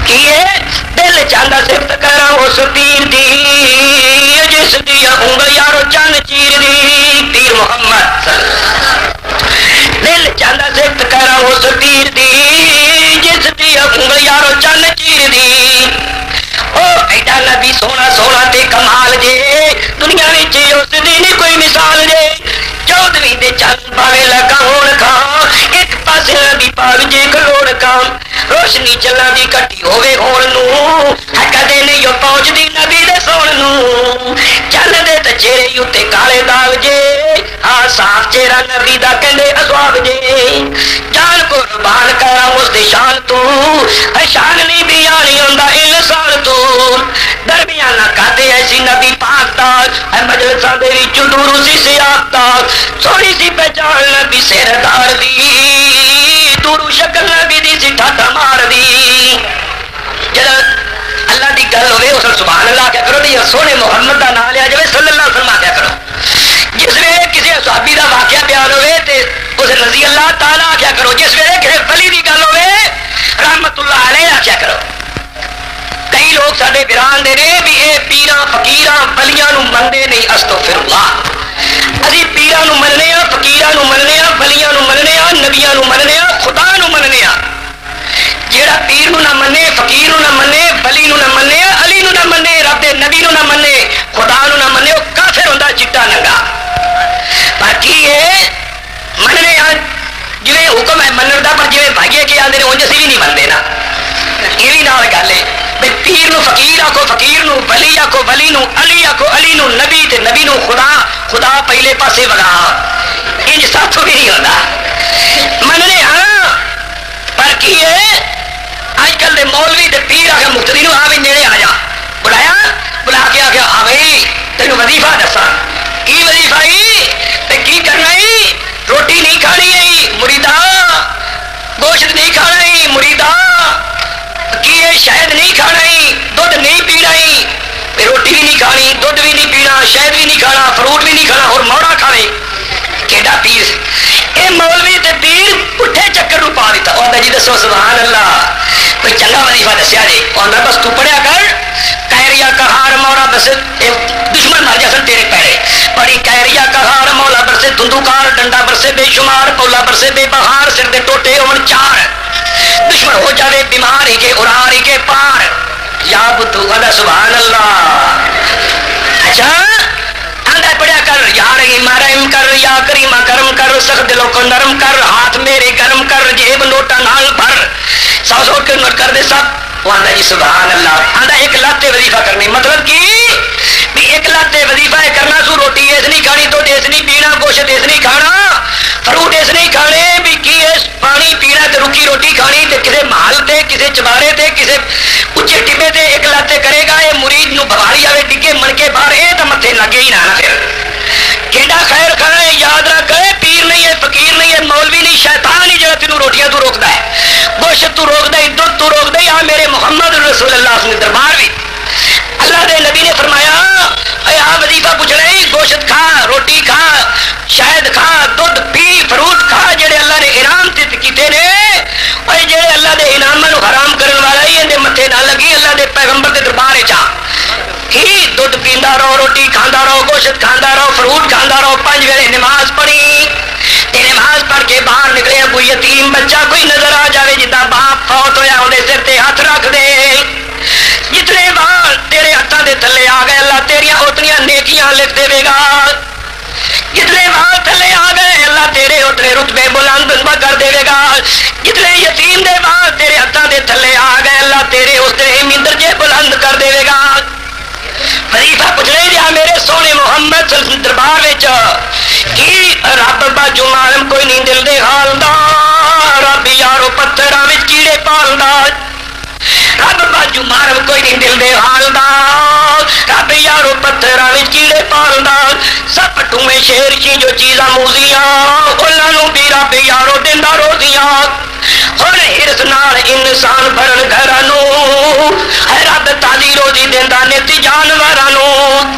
کیے دل چاہتا صرف کرا اس پیر دی جس دیا انگل یارو چند چیر دی پیر محمد دل چاہتا صرف کرا اس پیر دی جس دیا انگل یارو چند چیر دی او ایڈا نبی سونا سونا تے کمال جے دنیا وچ اس دی نہیں کوئی مثال جے 14ویں دے چند پاوے لگا ہون کھا ایک پاسے نبی پاک جے کروڑ کام روشنی چلا دی کٹی ہوے ہون نو کدے نہیں پہنچ دی نبی دے سون نو چل دے تے چہرے اُتے کالے داغ جے ہاں صاف چہرہ نبی دا کہندے اسواب جے جان قربان کرا اس دی شان تو شان نہیں بیانی ہوندا انسان تو درمیانہ کہتے ایسی نبی پاک دا مجلساں دے وچ دور سی سیاق دا سونی سی پہچان نبی سردار دی دور شکل نبی دی سی ٹھاٹا مار دی جب اللہ دی گل ہوئے اس سبحان اللہ کیا کرو نہیں سونے محمد دا نام لیا جائے صلی اللہ علیہ وسلم کیا کرو جس ویلے کسی صحابی دا واقعہ بیان ہوئے تے اس رضی اللہ تعالیٰ کیا کرو جس ویلے کسی ولی دی گل ہوئے رحمت اللہ علیہ کیا کرو کئی لوگ سارے ویران دے رہے بھی اے پیراں فقیراں ولیاں نو مندے نہیں استغفر اللہ اسی پیراں نو مننے ہاں فقیراں نو مننے ہاں ولیاں نو مننے ہاں نبیاں نو مننے ہاں خدا نو مننے ہاں جیڑا پیر نو نہ منے فقیر نو نہ منے ولی نو نہ منے علی نو نہ منے رب دے نبی نو نہ منے خدا نو نہ منے وہ کافر ہوندا چٹا ننگا باقی یہ مننے ہاں جویں حکم ہے منن دا پر جویں بھائیے کے آندے نے اونج اسی بھی نہیں منتے نا یہ بھی نال گل ہے بے پیر نو فقیر آکو فقیر نو ولی آکو ولی نو علی آکو علی نو نبی تے نبی نو خدا خدا پہلے پاسے وگا انج ساتھوں بھی نہیں ہوندا مننے ہاں پر کی ہے آج کل دے مولوی دے پیر آ کے مقتدی نو آ بھی نیڑے آ جا بلایا بلا کے آ کے آ بھائی تینوں وظیفہ دساں کی وظیفہ تے کی کرنا روٹی نہیں کھانی ہے مریدا گوشت نہیں کھانا ہے مریدا کی شہد نہیں کھانا دودھ نہیں پینا روٹی بھی نہیں کھانی دودھ بھی نہیں پینا شہد بھی نہیں کھانا فروٹ بھی نہیں کھانا اور موڑا کھانے کیڈا پیر اے مولوی تے پیر پٹھے چکر نو پا دیتا اور جی دسو سبحان اللہ کوئی چنگا وظیفہ دسیا جی اور بس تو پڑھیا کر کہریا کہار مولا بس دشمن مر جا تیرے پیرے پڑی کہریا کہار مولا برسے دھندوکار ڈنڈا برسے بے شمار پولا برسے بے بہار سر دے ٹوٹے امن چار دشمن ہو جاوے بیمار ہی کے ارار ہی کے پار یا بدھو گا سبحان اللہ اچھا آندہ پڑھیا کر یا رحیم رحم کر یا کریمہ کرم کر سخت دلوں کو نرم کر ہاتھ میرے گرم کر جیب لوٹا نال بھر سو سو کے نوٹ کر دے سب وہ آندہ جی سبحان اللہ آندہ ایک لاتے وظیفہ کرنی مطلب کی بھی ایک لاتے وظیفہ کرنا سو روٹی ایس نہیں کھانی دودھ ایس نہیں پینا گوشت ایس نہیں کھانا فروٹ ایس نہیں کھانے بھی کی ایس پانی پینا تے رکی روٹی کھانی تے کسے محل تے کسے چبارے تے کسے اچھے ٹبے تے ایک لاتے کرے گا یہ مرید نو بھواری آوے ڈگے من کے باہر اے تو متے لگے ہی نہ پھر کیڈا خیر کھانا ہے یاد رکھ پیر نہیں ہے فقیر نہیں ہے مولوی نہیں شیطان ہی جڑا تینوں روٹیاں تو روکدا ہے گوشت تو روکدا ہے دودھ تو روکدا ہے آ میرے محمد رسول اللہ صلی اللہ علیہ وسلم دربار بھی اللہ دے نبی نے فرمایا اے آ وظیفہ پوچھنا ہے گوشت کھا روٹی کھا شہد کھا دودھ پی فروٹ کھا جڑے اللہ نے انعام کیتے نے اے جڑے اللہ دے انعاماں نو حرام کرن والا ہی اندے متھے نہ لگی اللہ دے پیغمبر دے دربار وچ کی دودھ پیندا رہو روٹی کھاندا رہو گوشت کھاندا رہو فروٹ کھاندا رہو 5 ویلے نماز پڑھی تے نماز پڑھ کے باہر نکلے کوئی یتیم بچہ کوئی نظر آ جاوے جدا باپ فوت ہویا اودے سر تے ہاتھ رکھ دے جتنے بار تیرے ہاتھاں دے تھلے آ گئے اللہ تیریاں اتنیاں نیکیاں لکھ دے گا جتنے بار تھلے آ گئے اللہ تیرے اتنے رتبے بلند کر دے گا جتنے یتیم دے بار تیرے ہاتھاں دے تھلے آ گئے اللہ تیرے اتنے درجے بلند کر دے گا وظیفہ پوچھنے دیا میرے سونے محمد صلی اللہ علیہ وسلم دربار وچ کی رب باجو معلوم کوئی نہیں دل دے حال دا رب یارو پتھراں وچ کیڑے پالدا رب باجو معلوم کوئی نہیں دل دے حال دا رب یارو پتھراں وچ کیڑے پالدا سب ٹوئے شیر چی جو چیزاں موزیاں انہاں نوں بھی رب یارو دیندا روزیاں ہن ہرس نال انسان بھرن گھراں نوں ہے رب تازی روزی دیندا نت جانوراں نوں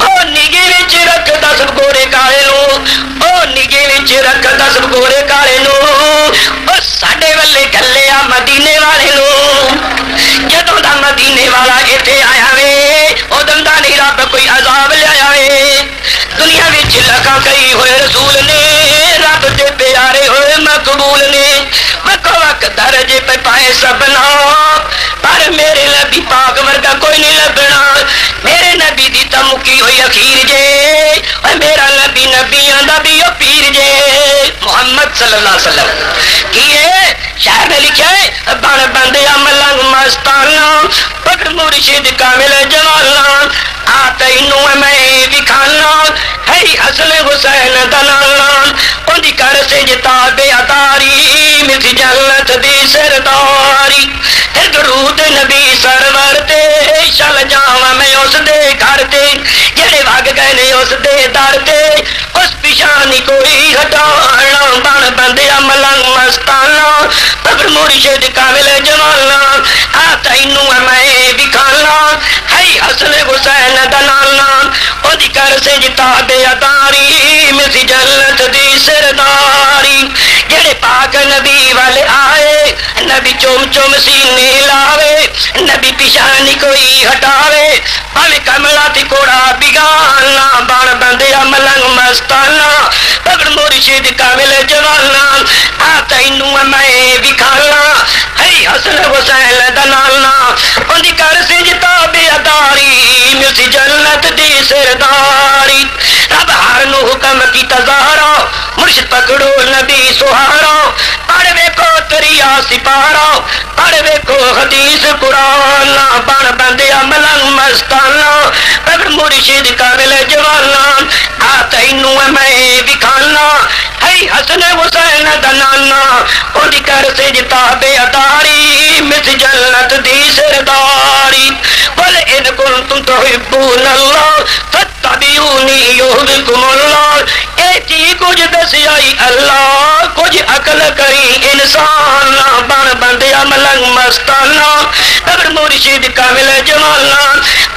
او نگے وچ رکھ 10 گھوڑے کالے نوں او نگے وچ رکھ 10 گھوڑے کالے نوں او ساڈے والے گلے آ مدینے والے نوں دنیا وچ لکھاں کئی ہوئے رسول نے رب دے پیارے ہوئے مقبول نے وقت وقت درجے پہ پائے سبنا پر میرے نبی پاک ورگا کوئی نہیں لبنا میرے نبی دی تمکی ہوئی اخیر جے اور میرا نبی نبیاں دا بھی او پیر جے محمد صلی اللہ علیہ وسلم کیے شاعر نے لکھا ہے بن بندیا ملنگ مستانا پکڑ مرشد کامل جوانا آ تینوں میں دکھانا ہے حسن حسین دلانا ان دی کر سے جتا بے اداری مس جنت دی سرداری تے درود نبی سرور تے چل جاواں میں اس دے گھر تے جڑے وگ گئے نے اس دے در تے اس پیشانی کوئی ہٹانا بن بندیا ملنگ مستانا پکڑ مرشد کامل جوانا آ تینوں میں دکھانا ہے حسن حسین دلانا ان دی کر سے جتا بے اداری مس جنت دی سرداری جڑے پاک نبی والے آئے نبی چوم چوم سینے لاوے نبی پیشانی کوئی ہٹاوے پاوے کملا تے کوڑا بگانا بن بندیا ملنگ مستانا پکڑ مرشد کامل جوانا آ تینوں میں دکھانا ہے حسن حسین دلانا ان دی کر سے جتا بے اداری مس جنت دی سرداری رب ہر نو حکم کی تزارا مرشد پکڑو نبی سہارا پڑھ ویکھو دریا سپارا پڑھ ویکھو حدیث قرآن بن بندیا ملنگ مستانا پکڑ مرشد کامل جوانا آ تینوں میں دکھانا ہے حسن حسین دلانا ان دی کر سے جتا بے اداری مس جنت دی سرداری قل ان کنتم تحبون اللہ فاتبعونی یحببکم اللہ اے جی کچھ دسیائی اللہ کچھ عقل کری انسان بن بندیا ملنگ مستانا پکڑ مرشد کامل جوانا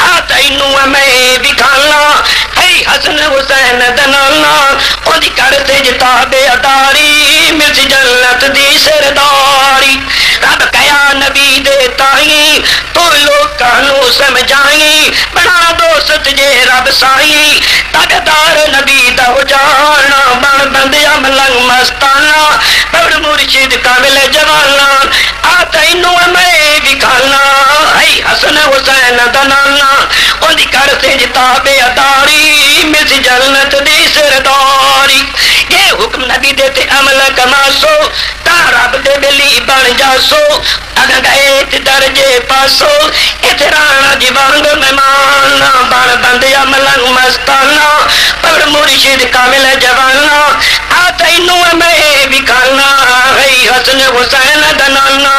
آ تینوں میں دکھانا ہے حسن حسین دلانا ان دی کر سے جتا بے اداری مس جنت دی سرداری رب کیا نبی دے تائیں تو لوکاں نو سمجھائیں بنا دوست جے رب سائیں تاجدار نبی دا ہو جانا بن بندیا ملنگ مستانا پکڑ مرشد کامل جوانا آ تینوں میں دکھانا ہے حسن حسین دلانا ان دی کر سے جتا بے اداری مس جنت دی سرداری یہ حکم نبی دے تے عمل کماسو تا رب دے بلی بن جاسو اگر گئے تے درجے پاسو اتھے رانا جی وانگ مہمان بن بندیا ملنگ مستانا پکڑ مرشد کامل جوانا آ تینوں میں دکھانا ہے حسن حسین دلانا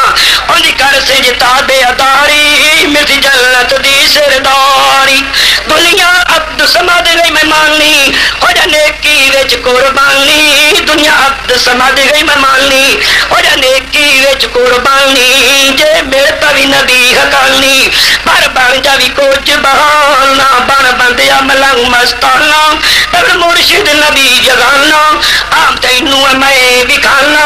ان دی کر سے جتا بے اداری مس جنت دی سرداری دنیا عبد سمجھ گئی مہمانی ہو جا نیکی وچ قربانی دنیا عبد سمجھ گئی مہمانی ہو جا نیکی وچ قربانی جے ملتا بھی نبی حقانی پر بن جاوی کچھ بہانا بن بندیا ملنگ مستانا پکڑ مرشد نبی جگانا آم تینوں میں دکھانا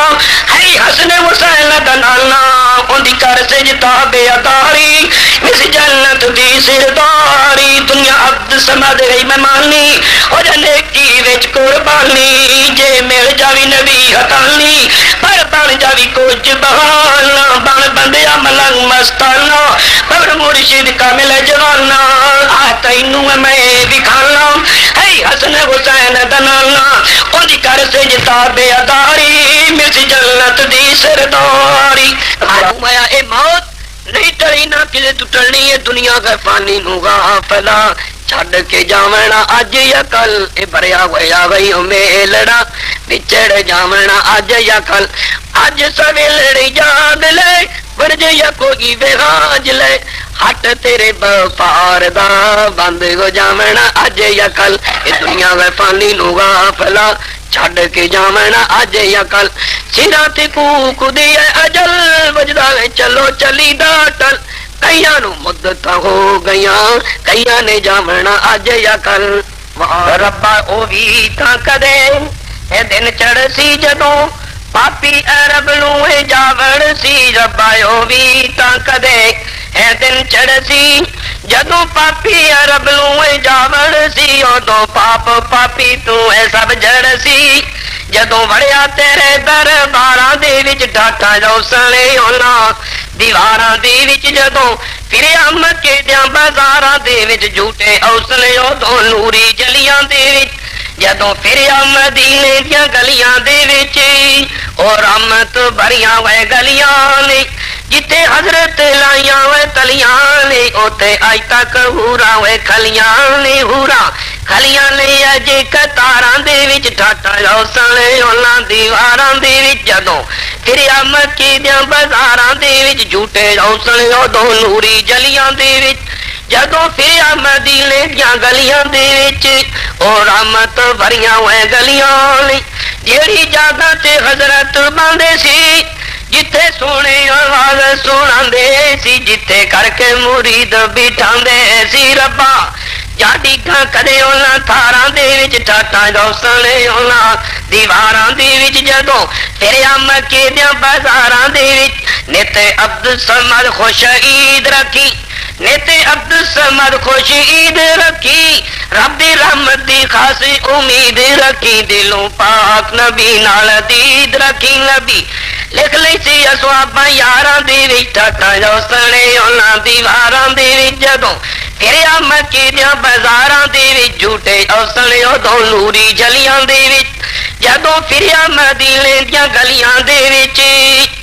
ہے حسن حسین دلانا ان دی کر سے جتا بے اداری مس جنت دی سرداری دنیا عبد سمجھ گئی مہمانی ہو جا نیکی وچ قربانی جے مل جاوی نبی حقانی پر بن جاوی کچھ بہانا بن بندیا ملنگ مستانا پکڑ مرشد کامل جوانا آ تینوں میں دکھانا ہے حسن حسین دلانا ان دی کر سے جتا بے اداری مس جنت دی سرداری معلوم اے موت نہیں ٹری نہ کلے تو ٹرنی ہے دنیا کا فانی نو غافلا چھڈ کے جاونا اج یا کل اے بھریا ہویا وئی میلڑا وچڑ جاونا اج یا کل اج سویلڑی جاگ لے ورج یا کوئی وہاج لے ہٹ تیرے بپار دا بند ہو جاونا اج یا کل اے دنیا کا فانی نو غافلا چھڈ کے جاونا اج یا کل سرا تے کوک دی اجل وجدا چلو چلی دا ٹل کئیاں نو مدتاں ہو گئیاں کئیاں نے جاونا اج یا کل ربا او وی تاں کدے اے دن چڑھ سی جدوں پاپی عرب نو جاوڑ سی ربا او وی تاں کدے اے دن چڑھ سی جدوں پاپی عرب نوں جاوڑ سی ادوں پاپ پاپی تو اے سب جڑ سی جدوں وڑیا تیرے درباراں دے وچ ڈاٹا روسنے انہاں دیواراں دے وچ جدوں پھریا مکے دیاں بازاراں دے وچ جھوٹے اوسلے ادوں نوری جلیاں دے وچ جدوں پھریا مدینے دیاں گلیاں دے وچ او رحمت بھریاں وے گلیاں نے جتے حضرت لائیاں وے تلیاں نے اوتے اج تک ہورا وے کھلیاں نے ہورا کھلیاں نے اج کتاراں دے وچ ٹھاٹا روسنے انہاں دیواراں دے وچ جدوں پھریا مکے دیاں بازاراں دے وچ جھوٹے روسنے ادوں نوری جلیاں دے وچ جدوں پھریا مدینے دیاں گلیاں دے وچ او رحمت بھریاں ہوئے گلیاں نے جیڑی جاگاں تے حضرت باندے سی جتھے سونے آواز سناندے سی جتھے کر کے مرید بٹھاندے سی ربا جاڈی گاں کدے انہاں تھاراں دے وچ ٹھاٹاں روسنے انہاں دیواراں دے وچ جدوں پھریا مکے دیاں بازاراں دے وچ نت عبد الصمد خوش عید رکھی نیت عبد الصمد خوش عید رکھی رب دی رحمت دی خاصی امید رکھی دلوں پاک نبی نال دید رکھی نبی لکھ لئی سی اصحاباں یاراں دے وچ ٹھاٹاں روسنے انہاں دیواراں دے وچ جدوں پھریا مکے دیاں بازاراں دے وچ جھوٹے اوسلے ادوں نوری جلیاں دے وچ جدوں پھریا مدینے دیاں گلیاں دے وچ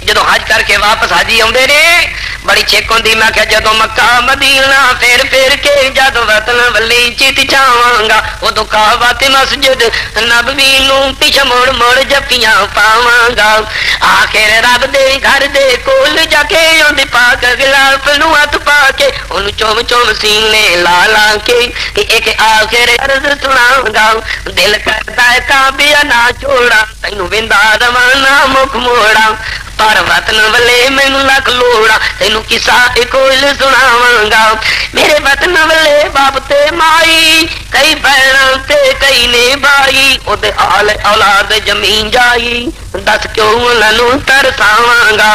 جدوں حج کر کے واپس حاجی آوندے نے بڑی چھک ہوندی میں کہ جدوں مکہ مدینہ پھر پھر کے جدوں وطن ولی چت جاواں گا ادوں کعبہ تے مسجد نبوی نوں پیچھے مڑ مڑ جپیاں پاواں گا آخر رب دے گھر دے کول جا کے اون پاک غلاف نوں ہاتھ پا کے اونوں چوم چوم سینے لا لا کے ایک آخر عرض سناواں گا دل کردا ہے کعبے نہ چھوڑا تینوں ویندا روانا مکھ موڑا پر وطن والے مینوں لکھ لوڑا تینوں قصہ کول سناواں گا میرے وطن والے باپ تے مائی کئی بہناں تے کئی نے بھائی او دے آل اولاد زمین جائی دس کیوں انہاں نوں ترساواں گا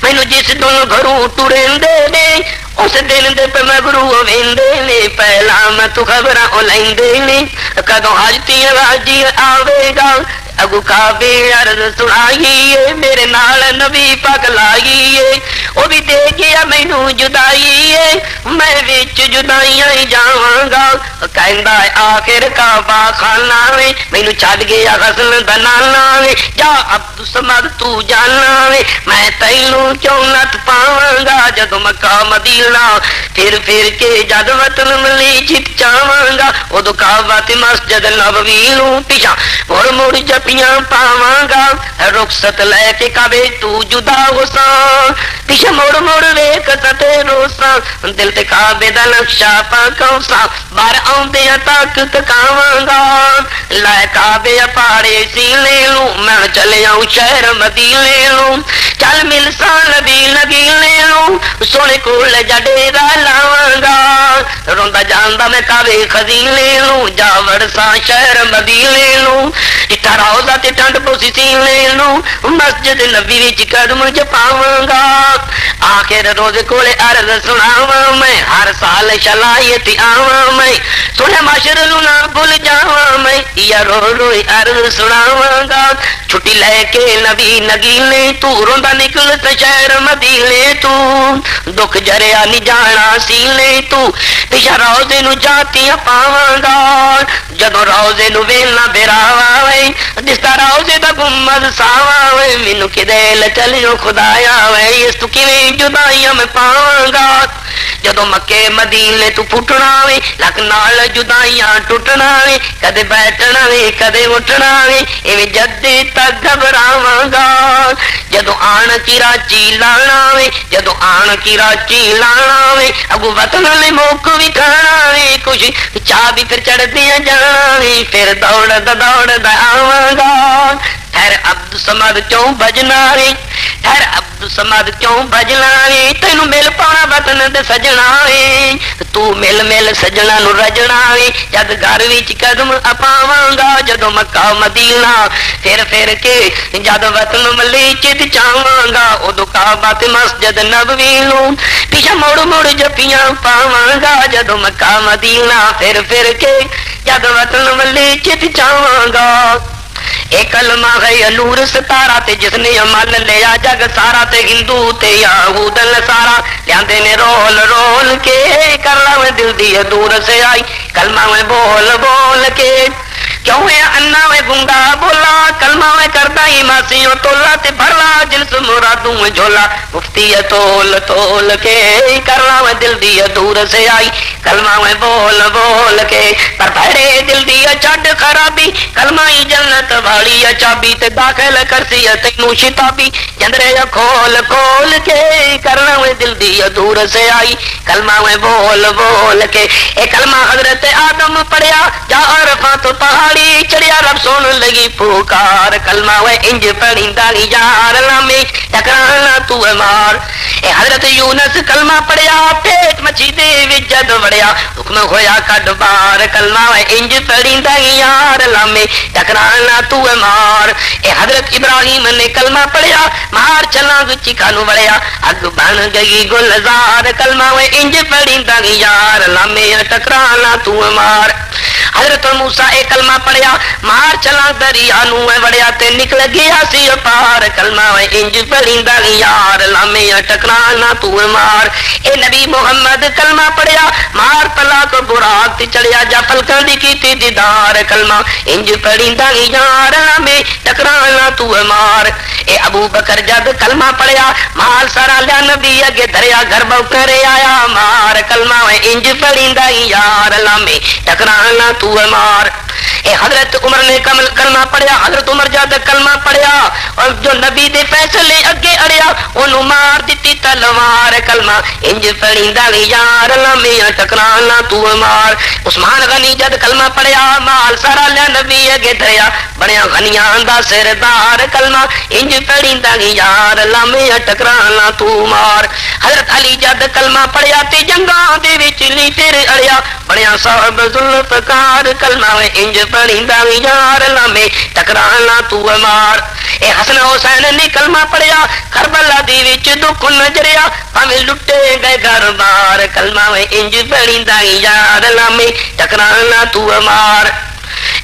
مینوں جس دن گھروں ٹرندے نے اس دن دے پہ مگرو ویندے نے پہلا میں تو خبراں لیندے نے کدوں حاجتی راجی آوے گا اگو کعبے عرض سنائیے میرے نال نبی پاک لائیے وہ بھی دے گیا مینوں جدائیے میں وچ جدائیاں جاواں گا کہندا ہے آخر کعبہ خانہ وے مینوں چھڈ گیا غسل بنانا وے جا عبد الصمد تو جانا وے میں تینوں کیوں نت پاواں گا جدوں مکہ مدینہ پھر پھر کے جد وطن ملی جت جاواں گا ادوں کعبہ تے مسجد نبوی نوں پیچھا مڑ مڑ جپیاں پاواں گا رخصت لے کے کعبے تو جدا ہوساں پیچھے مڑ مڑ ویکھ تے روساں دل تے کعبے دا نقشہ پاکاں بار آوندے تک تکاواں گا لے کعبے پاڑے سینے لوں میں چلے آؤں شہر مدینے لوں چل مل سا نبی لگینے لوں سونے کول جا ڈیرا لاواں گا روندا جاندا میں کعبے خزینے لوں جا وڑساں شہر مدینے لوں جتھا روضہ تے ٹھنڈ پوسی سینے لوں مسجد نبی وچ قدم جپاواں گا آخر روز کولے عرض سناواں میں ہر سال شلائت آواں میں سونے معاشر نوں نہ بھول جاواں میں یا رو رو عرض سناواں گا چھٹی لے کے نبی نگینے تو روندا نکل تے شہر مدینے تو دکھ جریا نہیں جانا سینے تو پیچھا روزے نو جاتیاں پاواں گا جدوں روزے نو ویلنا بیراواں وے دستا روزے دا گنبد ساواں وے مینوں کدے چلیو خدایا وے اس تو کیویں جدائیاں میں پاواں گا جدوں مکے مدینے تو پھٹنا وے لک نال جدائیاں ٹوٹنا وے کدے بیٹھنا وے کدے اٹھنا وے ایویں جدے تک گھبراواں گا جدوں آن کی راچی لانا وے جدوں آن کی راچی لانا وے اگو وطن نے موک بھی کھانا وے کچھ چاہ بھی پھر چڑھ دیا جانا وے پھر دوڑ دا آواں گا ٹھہر عبد الصمد کیوں بجنا وے ٹھہر عبد الصمد کیوں بجنا وے تینوں مل پانا وطن دے سجنا وے تو مل مل سجنا نو رجنا وے جد گھر وچ قدم اپاواں گا جدوں مکہ مدینہ پھر پھر کے جد وطن ملی چت چاواں گا ادوں کعبہ تے مسجد نبوی نو پیچھے مڑ مڑ جپیاں پاواں گا جدوں مکہ مدینہ پھر پھر کے جد وطن والے چت جاواں گا اے کلمہ ہے نور ستارہ تے جس نے عمل لیا جگ سارا تے ہندو تے یہود نصارا لیاندے نے رول رول کے کر لاویں دل دی دور سے آئی کلمہ میں بول بول کے کیوں ہے انا میں گنگا بولا کلمہ میں کرتا ہی ماسیوں تولا تے بھرلا جنس مرادوں میں جھولا مفتی تول تول کے کرلا میں دل دی دور سے آئی کلمہ میں بول بول کے پر بھڑے دل دی چڈ خرابی کلمہ ہی جنت والی چابی تے داخل کرسی تینوں شتابی جندرے کھول کھول کے کرلا میں دل دی دور سے آئی کلمہ میں بول بول کے اے کلمہ حضرت آدم پڑھیا جا عرفات تو پہاڑی چڑیا رب سن لگی پکار کلمہ وہ انج پڑھیندا نہیں یار لامے ٹکرانا تو مار اے حضرت یونس کلمہ پڑھیا پیٹ مچھی دے وچ جد وڑیا حکم ہویا کڈ بار کلمہ وہ انج پڑھیندا نہیں یار لامے ٹکرانا تو مار اے حضرت ابراہیم نے کلمہ پڑھیا مار چلاں چیکا نو وڑیا اگ بن گئی گلزار کلمہ وہ انج پڑھیندا نہیں یار لامے ٹکرانا تو مار حضرت موسیٰ اے کلمہ پڑھیا مار چلاں دریا نو وڑیا تے نکل گیا سی پار کلمہ انج پڑھیندا یار لامے ٹکرانا تو مار اے نبی محمد کلمہ پڑھیا مار پلا کو براق تے چڑھیا جا پلکاں دی کیتی دیدار کلمہ انج پڑھیندا یار لامے ٹکرانا تو مار اے ابو بکر جد کلمہ پڑھیا مال سارا لیا نبی اگے دریا گھر بو کرے آیا مار کلمہ انج پڑھیندا یار لامے ٹکرانا تو مار اے حضرت عمر نے کلمہ پڑھیا حضرت عمر جد کلمہ پڑھیا اور جو نبی دے فیصلے اگے اڑیا اونوں مار دتی تلوار کلمہ انج پڑھیندا یار لامے ٹکرانا تو مار عثمان غنی جد کلمہ پڑھیا مال سارا لیا نبی اگے دریا بنیا غنیاں دا سردار کلمہ انج پڑھیندا یار لامے ٹکرانا تو مار حضرت علی جد کلمہ پڑھیا تے جنگاں دے وچ لی تیرے اڑیا بنیا صاحب ذوالفقار کلمہ انج پڑھیندا یار لامے ٹکرانا تو مار اے حسن حسین نے کلمہ پڑھیا کربلا دی وچ دکھ نظریا پاویں لٹے گئے گھر بار کلمہ انج پڑھیندا یار لامے ٹکرانا تو مار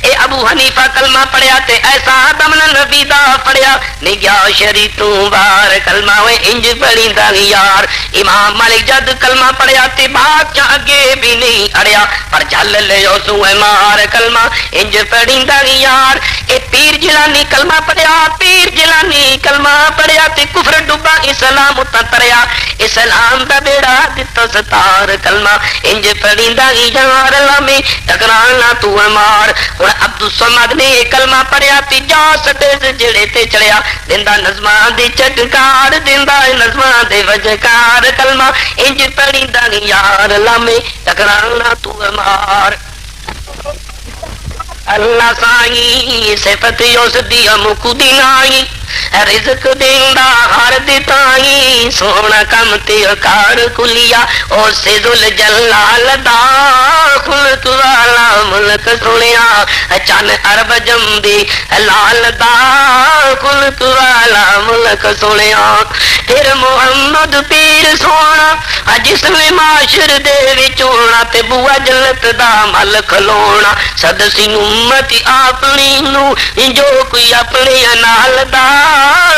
اے ابو حنیفہ کلمہ پڑھیا تے ایسا دمن نبی دا پڑھیا نہیں گیا شری تو بار کلمہ انج پڑھیندا یار امام مالک جد کلمہ پڑھیا تے بادشاہ اگے بھی نہیں اڑیا پر جل لیو سو مار کلمہ انج پڑھیندا یار اے پیر جیلانی کلمہ پڑھیا پیر جیلانی کلمہ پڑھیا تے کفر ڈوبا اسلام اتریا اسلام دا بیڑا دتا ستار کلمہ انج پڑھیندا یار لامے ٹکرانا تو مار اور عبد الصمد نے کلمہ پڑھیا تے جا سٹے جڑے تے چڑھیا دیندا نظماں دی چٹکار دیندا نظماں دے وجکار کلمہ انج پڑھیندا یار لامے ٹکرانا تو مار اللہ سائی صفت اس دی مکو دی نائی رزق دیندا ہر دتائی سونا کم تے کار کلیا او سے ذل جلال دا خلق والا ملک سنیا چن عرب جمدی لال دا خلق والا ملک سنیا پھر محمد پیر سونا جس میں معاشر دے وچونا تے بوا جنت دا مل کھلونا صد سی امتی اپنی نو جو کوئی اپنے نال دا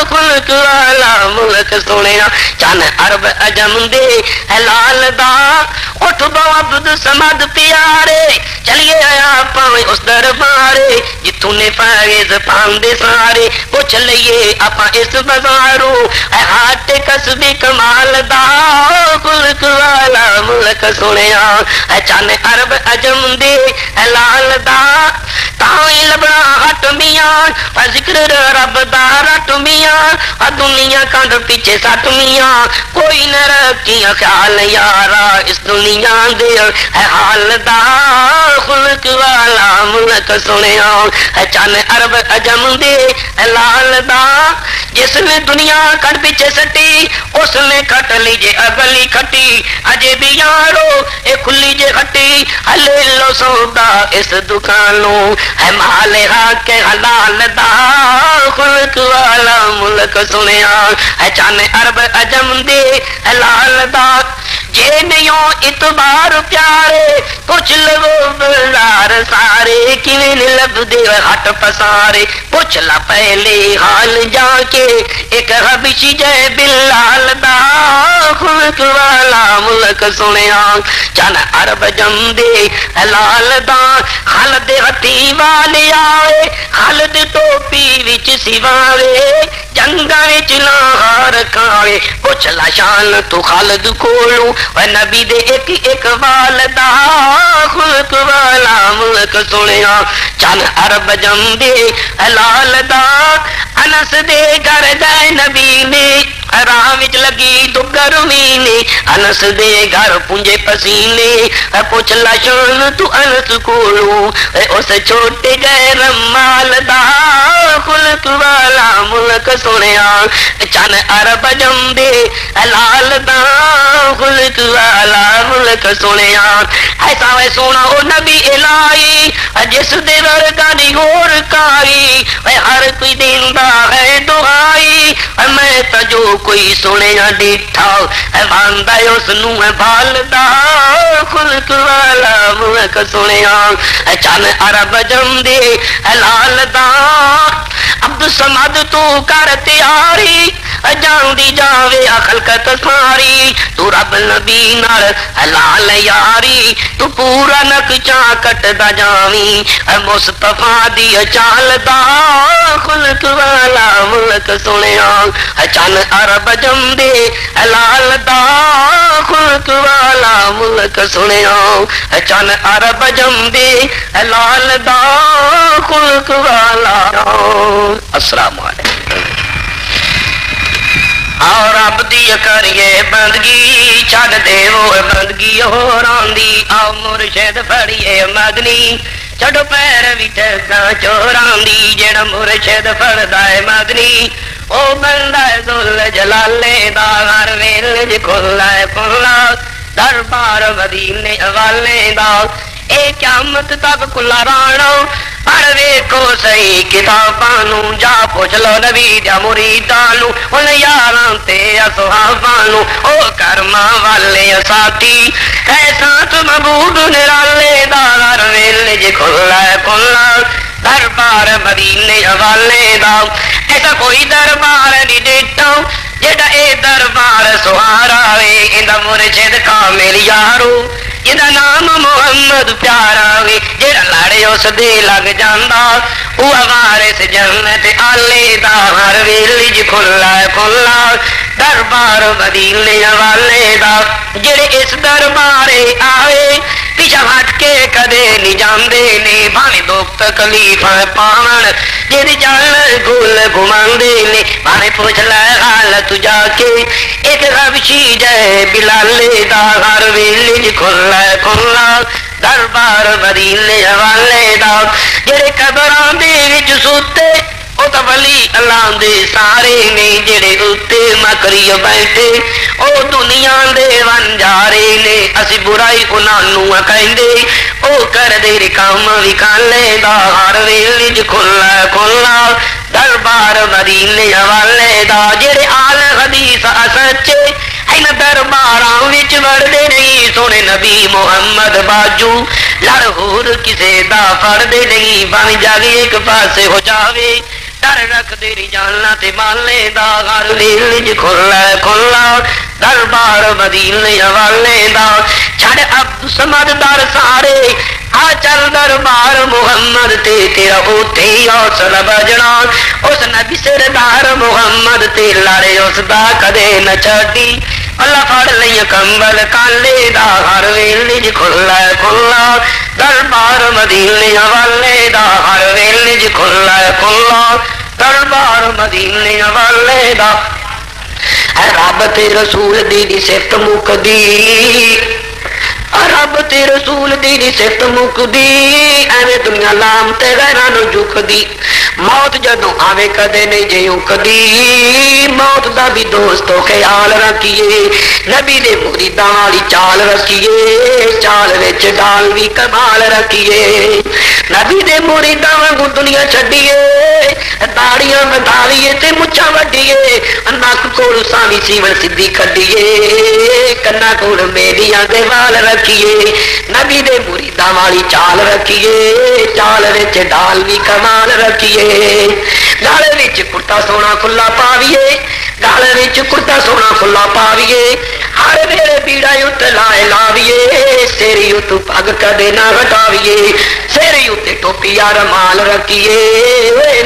خلق والا ملک سنیا چن عرب عجم دے لال دا اٹھ بو عبد سمد پیارے چلیے آیا پاویں اس دربارے جتوں نے فیض پاندے سارے پوچھ لئیے اپا اس بازاروں اے ہاتھ کسبی کمال دا خلق والا ملک سنیا اے چن عرب عجم دے لال دا تاویں لبنا ہٹ میاں ذکر رب دا رٹ میاں دنیا کنڈ پیچھے سٹ میاں کوئی نہ رکھیا خیال یارا اس دنیا دے حال دا خلق والا ملک سنیا چن عرب عجم دے لال دا جس نے دنیا کٹ پیچھے سٹی اس نے کٹ لیجے اگلی کھٹی اجے بھی یارو اے کھلی جے کھٹی ہلے لو سودا اس دکانوں ہے مال حق حلال دا خلق والا ملک سنیا ہے چاند عرب عجم دے حلال دا جے نیوں اتبار پیارے پوچھ لو بلار سارے کیویں لب دے ہٹ پسارے پوچھ لا پہلے حال جا کے ایک حبشی جے بلال دا خلق والا ملک سنیا چن عرب جمدے حلال دا خالد ہتھی والے آئے خالد ٹوپی وچ سواوے جنگاں وچ لاہار کھاوے پوچھ لا شان تو خالد کولوں اے نبی دے ایک ایک والدا خلق والا ملک سنیا چن عرب جمدے حلال دا انس دے گھر گئے نبی نے راہ وچ لگی تو گرمی نے انس دے گھر پونجے پسینے پوچھ لا شان تو انس کولوں اس چھوٹے گئے رمال دا خلق والا ملک سنیا چن عرب جمدے حلال دا خلق والا ملک سنیا ایسا وے سونا او نبی الہی جس دے ورگا دی ہور کائی ہر کوئی دیندا ہے دعائی میں تا جو کوئی سنیا ڈیٹھا باندھا اس نو بالدا خلق والا ملک سنیا چن عرب جمدے حلال دا عبد الصمد تو کر تیاری جان دی جاوے خلقت ساری تو رب نبی نال حلال یاری تو پورا نقشہ کٹدا جاویں مصطفیٰ دی چال دا خلق والا ملک سنیا چن عرب جمدے حلال دا خلق والا ملک سنیا چن عرب جمدے حلال دا خلق والا. السلام علیکم. اور رب دی کریے بندگی چھڈ دے وہ بندگی ہور آندی آؤ مرشد پڑھیے مدنی چھڈو پیر وچ گاں چوراں دی جڑا مرشد پڑھدا ہے مدنی او بندہ ذل جلالے دا ہر ویل کھلا ہے کھلا دربار مدینے والے دا اے قیامت تک کھلا رانا پڑھ ویکھو صحیح کتاباں نو جا پوچھ لو نبی دے مریداں نو ان یاراں تے اصحاباں نو او کرماں والے ساتھی اے ساتھ محبوب نرالے دا ہر ویلے جے کھلا ہے کھلا دربار مدینے والے دا ایسا کوئی دربار نہیں دیتا جڑا اے دربار سہارا وے ایندا مرشد کامل یارو جدا نام محمد پیارا وے جڑا لڑے اس دے لگ جاندا او وارث جنت آلے دا ہر ویلی ج کھلا کھلا دربار مدینے والے دا جڑے اس دربارے آوے پیچھا ہٹ کے کدے نہیں جاندے نے بھاویں دکھ تکلیف پاون جڑی جان گل گھماندے نے بھاویں پوچھ لے حالت جا کے ایک حبشی جے بلال دا ہر ویلی کھلا کھلا دربار مدینے والے دا جڑے قبراں دے وچ سوتے او تا ولی اللہ دے سارے نے جڑے اتے مکری بیٹھے او دنیا دے ونجارے نے اسی برائی انہاں نو کہندے او کر دے کام وکالے دا ہر ویلے ج کھلا کھلا دربار مدینے والے دا جڑے آل حدیث سچے این درباراں وچ وڑدے نہیں سونے نبی محمد باجو لڑ ہور کسے دا پڑدے نہیں بن جاوے ایک پاسے ہو جاوے ڈر رکھ تیری جاننا تے مالے دا ہر ویل ج کھلا کھلا دربار مدینے والے دا چھڑ عبد سمد در سارے آ چل دربار محمد تے تیرا اوتے حوصلہ بجنا اس نبی سردار محمد تے لڑے اس دا کدے نہ چھڈی اللہ پڑھ لئی کمبل کالے دا ہر ویل ج کھلا کھلا دربار مدینے والے دا ہر ویل ج کھلا کھلا دربار مدینے والے دا رب تے رسول دی صفت مکدی رب تے رسول دی صفت مکدی ایویں دنیا لام تے غیراں نو جھکدی موت جدوں آوے کدے نہیں جیوں کدی موت دا بھی دوستو خیال رکھیے نبی دے مریداں والی چال رکھیے چال وچ ڈال بھی کمال رکھیے نبی دے مریداں وانگوں دنیا چھڈیے داڑیاں وڈا لیے تے مچھاں وڈیے نک کول ساوی سیون سدھی کڈیے کنا کول میڈیاں دے وال رکھیے نبی دے مریداں والی چال رکھیے چال وچ ڈال بھی کمال رکھیے گل وچ کرتا سونا کھلا پاویے گل وچ کرتا سونا کھلا پاویے ہر ویلے بیڑا ات لائے لاویے سیری ات پگ کدے نہ ہٹاویے سیری ات ٹوپی رمال رکھیے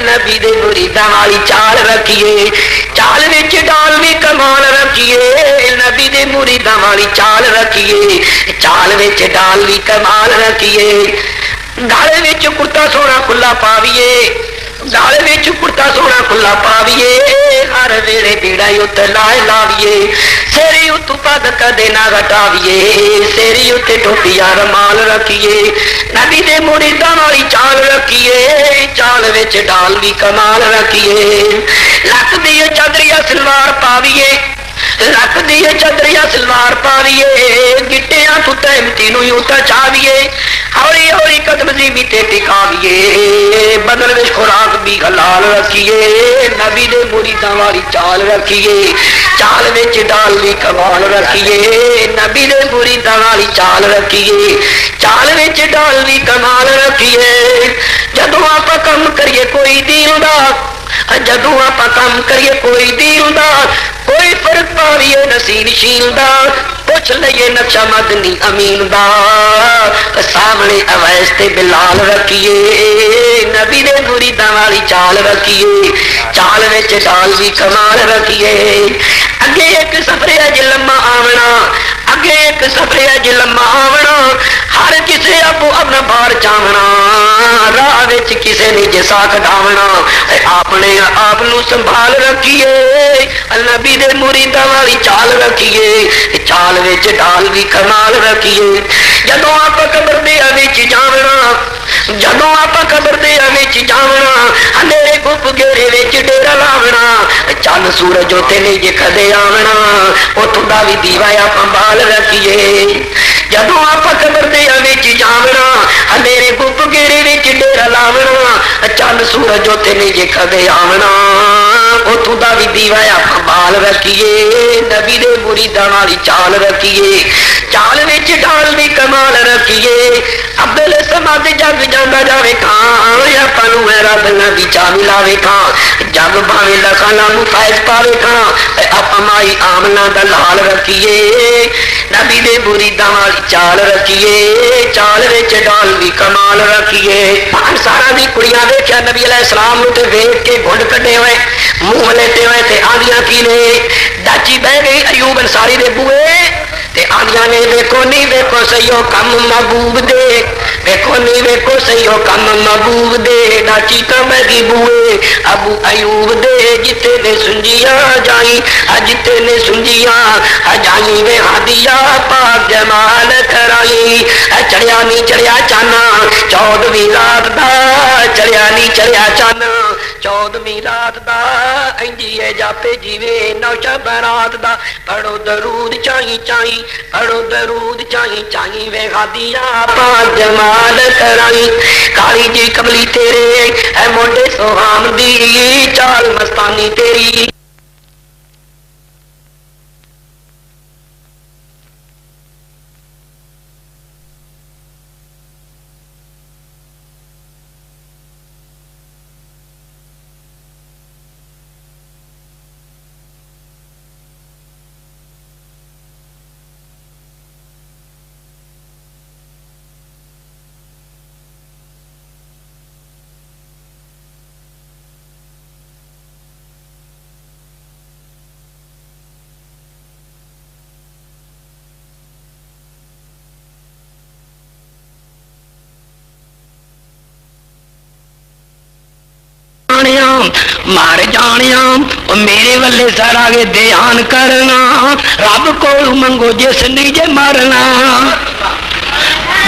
نبی دے مریداں والی چال رکھیے چال وچ ڈال بھی کمال رکھیے نبی دے مریداں والی چال رکھیے چال وچ ڈال بھی کمال رکھیے گل وچ کرتا سونا کھلا پاویے گل وچ کرتا سونا کھلا پاویے ہر ویلے بیڑا ات لائے لاویے سیری ات پگ کدے نہ ہٹاویے سیری ات ٹوپی رمال رکھیے نبی دے مریداں والی چال رکھیے چال وچ ڈال بھی کمال رکھیے لک دی چادری سلوار پاویے لک دی چادری سلوار پاویے گٹیاں تو تہمتی نو یوں چاویے ہولی ہولی قدم زمین تے ٹکاویے بدن وچ خوراک بھی حلال رکھیے نبی دے مریداں والی چال رکھیے چال وچ ڈال بھی کمال رکھیے نبی دے مریداں والی چال رکھیے چال وچ ڈال بھی کمال رکھیے جدوں آپ کم کریے کوئی دین دا جدوں آپ کام کریے کوئی دین دا کوئی فرق پاویے نصیر شیل دا پوچھ لئیے نقشہ مدنی امین دا سامنے اویس تے بلال رکھیے نبی دے مریداں والی چال رکھیے چال وچ ڈال بھی کمال رکھیے اگے ایک سفر اج لمبا آونا اگے ایک سفر اج لمبا آونا ہر کسے ابو اپنا بار چاونا راہ وچ کسے نے جسا کڈاونا اپنے آپ نو سنبھال رکھیے نبی دے مریداں والی چال رکھیے چال وچ ڈال بھی کمال رکھیے جدوں آپ قبر دے وچ جاونا جدوں آپ قبر دے وچ جاونا اندھیرے گپ گھیرے وچ ڈیرا لاونا چل سورج اوتے نہیں جے کدے آونا اوتھوں دا بھی دیوا آپ بال رکھیے جدوں آپ قبر دے وچ جاونا اندھیرے گپ گھیرے وچ ڈیرا لاونا چل سورج اوتے نہیں جے کدے آونا اوتھوں دا بھی دیوا آپ بال رکھیے نبی دے مریداں والی چال رکھیے چال وچ ڈال دی کمال رکھیے عبدل سماد جگ جاندا جاوے کھان یا پانو ہے رب نبی چا ملاوے کھان جگ بھاوے لکھاں نو فائز پاوے کھان آپ مائی آمنہ دا لال رکھیے نبی دے مریداں والی چال رکھیے چال وچ ڈال دی کمال رکھیے سارا دی کڑیاں ویکھیا نبی علیہ السلام نو تے ویکھ کے گھنڈ کڈے ہوئے منہ لیتے ہوئے تے آندیاں کی نے ڈاچی بہ گئی ایوب انصاری دے بوئے تے آندیاں نے ویکھو نہیں ویکھو سیو کم محبوب دے ویکھو نہیں ویکھو سیو کم محبوب دے ڈاچی تو بہ گئی بوئے ابو ایوب دے جتے نے سنجیاں جائیں جتے نے سنجیاں جائیں وے ہادیا پاک جمال کرائی چڑیا نہیں چڑیا چانا 14ویں رات دا چڑیا نہیں چڑیا چانا 14ویں رات دا انجیے جاپے جیوے نوشا برات دا پڑھو درود چاہی چاہی پڑھو درود چاہی چاہی وے ہادیا پاک جمال کرائی کالی جی کملی تیرے اے موڈے سوہام دی چال مستانی تیری مار جانیا میرے والے سارا گے دھیان کرنا رب کو منگو جس نہیں جے مارنا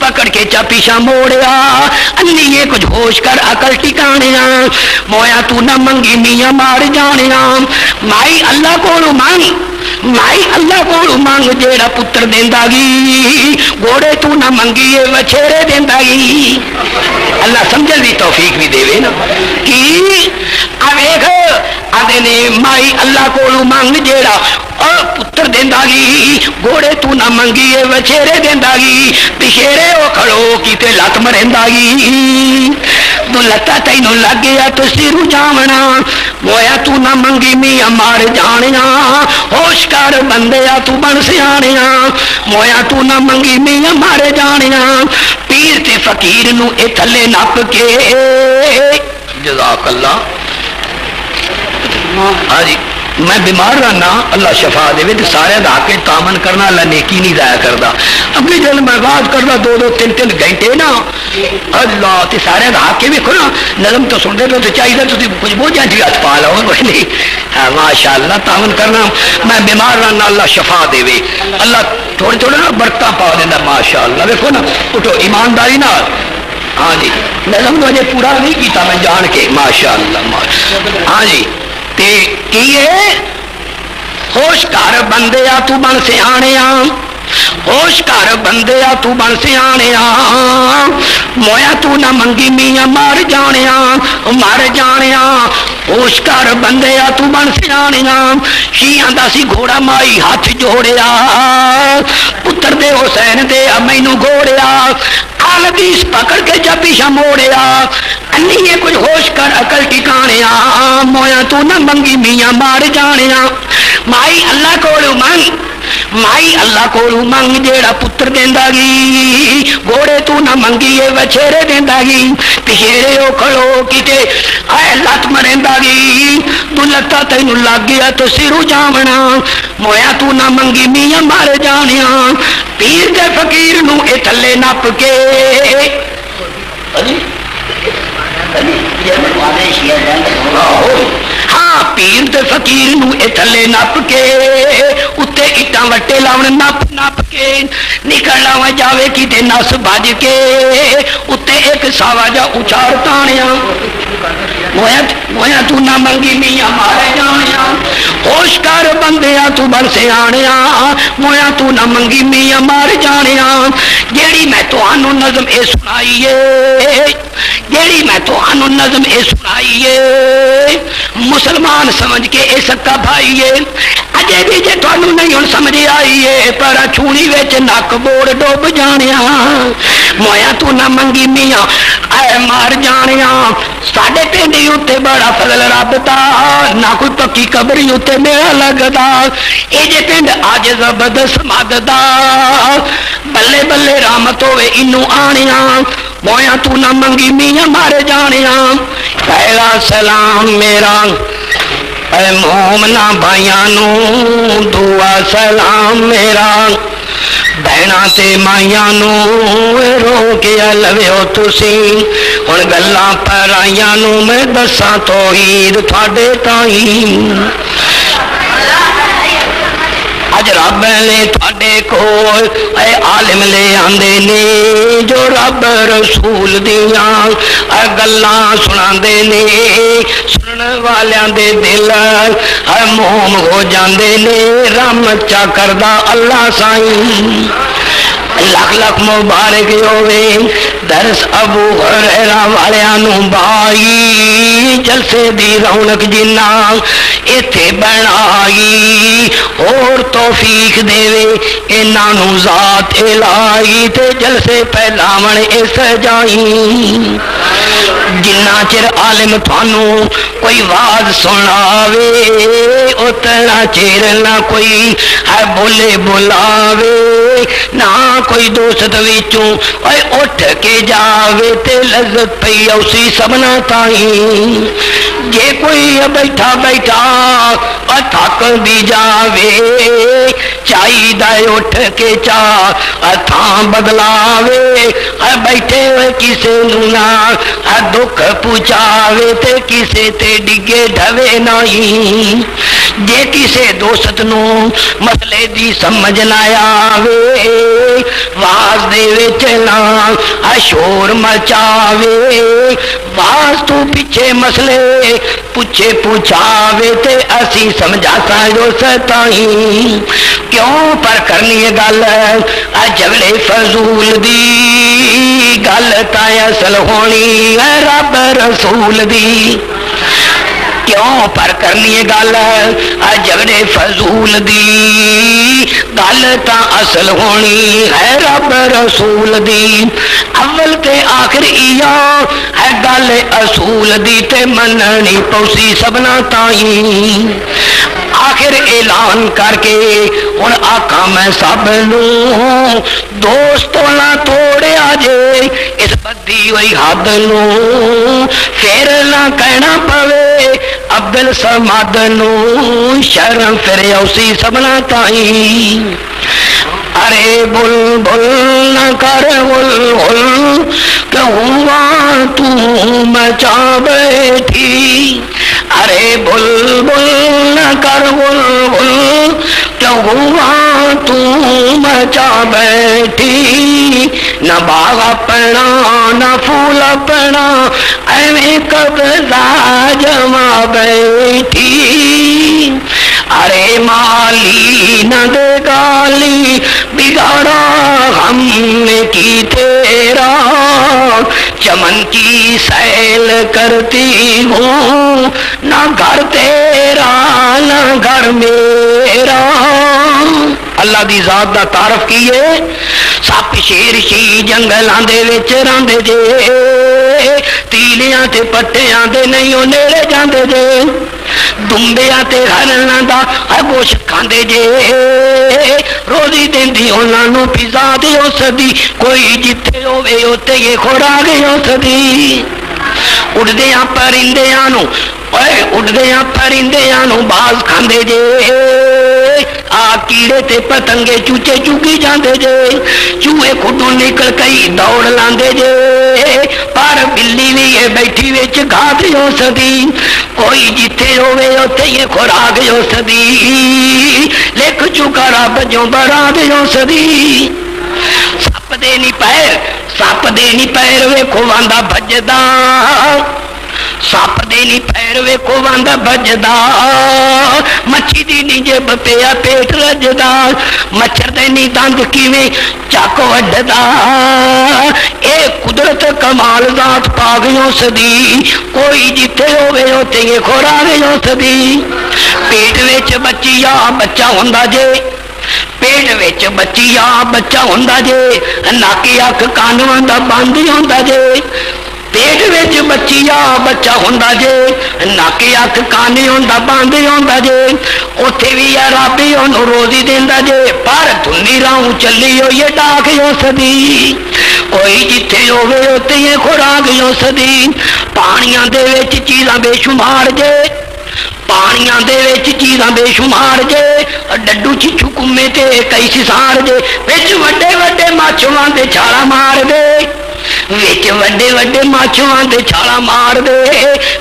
پکڑ کے چا پیچھا موڑیا انی یہ کچھ ہوش کر عقل ٹکانیا مویا تو نہ منگی میاں مار جانیا مائی اللہ کو مانگ مائی اللہ کو مانگ جیڑا پتر دیندا گی گھوڑے تو نہ منگی وچھیرے دیندا گی اللہ سمجھن دی توفیق بھی دے نا کہ آویکھ آدھے نے مائی اللہ کو مانگ جیڑا پتر دیندا گی گھوڑے تو نہ منگی وچھیرے دیندا گی پچھیرے او کھڑو کیتے لت مریندا گی تو لتا تینوں لگ گیا تو سر جاونا مویا تو نہ منگی میاں مار جانیا ہوش کر بندیا تو بن سیاںیا مویا تو نہ منگی میاں مار جانیا پیر تے فقیر نو اے تھلے نپ کے جزاک اللہ ہاں جی میں بیمار رہنا اللہ شفا دے تو سارے حق تامن کرنا اللہ نیکی نہیں ضائع کرتا اپنی جل میں بات کرنا 2-2 3 گھنٹے نا اللہ تے سارے حق ویکھو نا نظم تو سنتے تو چاہیے تو کچھ بوجھا جی ہاتھ پا لو کوئی نہیں ماشاء اللہ تامن کرنا میں بیمار رہنا اللہ شفا دے اللہ تھوڑے تھوڑے نا برکتاں پا دینا ماشاء اللہ ویکھو نا اٹھو ایمانداری نال ہاں جی نظم تو اجے پورا نہیں کیتا میں جان کے ماشاء اللہ ہاں جی تے کیے ہوش کر بندیا تو بن سیاںیا ہوش کر بندیا تو بن سیاںیا مویا تو نہ منگی میاں مار جانیا ہوش کر بندیا تو بن سیاںیا شیعہ دا سی گھوڑا مائی ہاتھ جوڑیا پتر دے حسین دے مینوں گھوڑیا حدیث پکڑ کے جب پیچھا موڑیا انی یہ کچھ ہوش کر عقل ٹکانیا مویا تو نہ منگی میاں مار جانیا مائی اللہ کو منگ مائی اللہ کو منگ جیڑا پتر دیندا گی گھوڑے تو نہ منگی وچھیرے دیندا گی پچھیرے او کھڑو کیتے اے لت مریندا گی تو لتا تینوں لگ گیا تو سر جاونا مویا تو نہ منگی میاں مار جانیا پیر دے فقیر نو اے تھلے نپ کے ہاں پیر تے فقیر نو اے تھلے نپ کے اتے اٹاں وٹے لاون نپ کے نکلنا و جاوے کیتے نس بج کے اتے ایک ساوا جا اچار تانیا مویا تو نہ منگی میاں مارے جانیا ہوش کر بندیا تو بن سیاںیا مویا تو نہ منگی میاں مار جانیا جیڑی میں تانوں نظم اے سنائیے جیڑی میں تانوں نظم اے سنائیے مسلمان سمجھ کے اے سکا بھائیے اجے بھی جے تانوں نہیں ہن سمجھ آئیے پر چھوڑی وچ نک بوڑ ڈوب جانیا مویا تو نہ منگی میاں اے مار جانیا ساڈے پنڈ اتنے بڑا فضل رب دا نہ کوئی پکی قبر اتنے میرا لگتا اے جے پنڈ آج زبردست مددا بلے بلے رحمت ہوے انو آنیا مویا تو نہ منگی میاں مار جانیا پہلا سلام میرا اے مومنا بھائیاں نو دعا سلام میرا بہنا تے مائیاں نو رو کے لویو تسی ہن گلاں پرائیاں نو میں دساں توحید تھاڈے تائیں اج رب نے تھاڈے کول اے عالم لے آندے نے جو رب رسول دیاں گلاں سناندے نے سنن والیاں دے دل موم ہو جاندے نے رحمت چا کردا اللہ سائیں لکھ لکھ مبارک ہوئے درس ابو ہریرہ والیاں نو بائی جلسے دی رونق جنہ ایتھے بنائی اور توفیق دے انہاں نو ذات الہی تے جلسے پھیلاون اے سجائی جنہ چر عالم تھانوں کوئی واز سناوے اتنا چیر نہ کوئی ہے بولے بلاوے نہ کوئی دوست وچوں اے اٹھ کے جاوے تے لذت پئی اسی سبنا تائیں جے کوئی بیٹھا بیٹھا تھک بھی جاوے چاہیے اٹھ کے چاہ تھاں بدلاوے بیٹھے ہوئے کسے نو نہ دکھ پہنچاوے تے کسے تے ڈگے ڈھوے نہیں جے کسے دوست نو مسئلے دی سمجھ نہ آوے واز دے وچ نہ شور مچاوے واز تو پیچھے مسئلے پوچھے پوچھاوے تے اسی سمجھا ساجو ستائیں کیوں پر کرنی ہے گل جھگڑے فضول دی گل تائیں اصل ہونی ہے رب رسول دی کیوں پر کرنی ہے گل جھگڑے فضول دی گل تا اصل ہونی ہے رب رسول دی اول تے آخر ایا ہے گل اصول دی تے مننی پوسی سبنا تائیں آخر اعلان کر کے ہن آقا میں سب نو دوستوں نہ توڑیا جے اس بدی ہوئی حد نو پھر نہ کہنا پوے عبدل سماد نو شرم پھر اسی سبنا تائیں ارے بل بل نہ کر بل بل کہوں تو مچا بیٹھی ارے بل بل نہ کر بل بل کہوں تو مچا بیٹھی نہ باغ اپنا نہ پھول اپنا ایویں قبضہ جما بیٹھی ارے مالی نہ دے گالی بگاڑا ہم نے کی تیرا چمن کی سیل کرتی ہوں نہ گھر تیرا نہ گھر میرا اللہ دی ذات دا تعارف کیے سپ شیر شی جنگلاں دے وچ رہندے جے تیلیاں تے پٹیاں دے نہیں او نیڑے جاندے جے دمبیاں تے ہرناں دا گوشت کھاندے جے روزی دیندی انہاں نوں فضا دی اس دی کوئی جتھے ہوے اوتے یہ خوراک اس دی اڑدیاں پرندیاں نوں اڑدیاں پرندیاں نوں باز کھاندے جے آ کیڑے تے پتنگے چوچے چوکی جاندے جے چوہے کھڈوں نکل کئی دوڑ لاندے جے پر بلی بھی یہ بیٹھی وچ گھات ہو سدی کوئی جتھے ہوے اوتھے یہ خوراک ہو سدی لکھ چکا رب جو برات ہو سدی سپ دے نہیں پیر ویکھو واندا بھجدا سپ دے نہیں پیر ویکھو واندا بھجدا مچھی دی نہیں جب پیا پیٹ رجدا مچھر دے نہیں دند کیویں چک وڈدا اے قدرت کمال ذات پاگیوں سدی کوئی جتھے ہوے اوتھے یہ خوراک ہو سدی پیٹ وچ بچی یا بچہ ہوندا جے پیٹ وچ بچی یا بچہ ہوندا جے ناکی اکھ کانواں دا بند ہوندا جے پیٹ وچ بچی یا بچہ ہوندا جے ناکی اکھ کان ہوندا بند ہوندا جے اوتھے بھی یا رب اونوں روزی دیندا جے پر دھنی راہوں چلی ہوئی ڈاک ہو سدی کوئی جتھے ہوے اوتھے یہ خوراک ہو سدی پانیاں دے وچ چیزاں بے شمار جے پانیاں دے وچ چیزاں بے شمار جے ڈڈو چچو کمے تے کئی سسار جے وچ وڈے وڈے ماچھواں دے چھالا مار دے وچ وڈے وڈے ماچھواں دے چھالا مار دے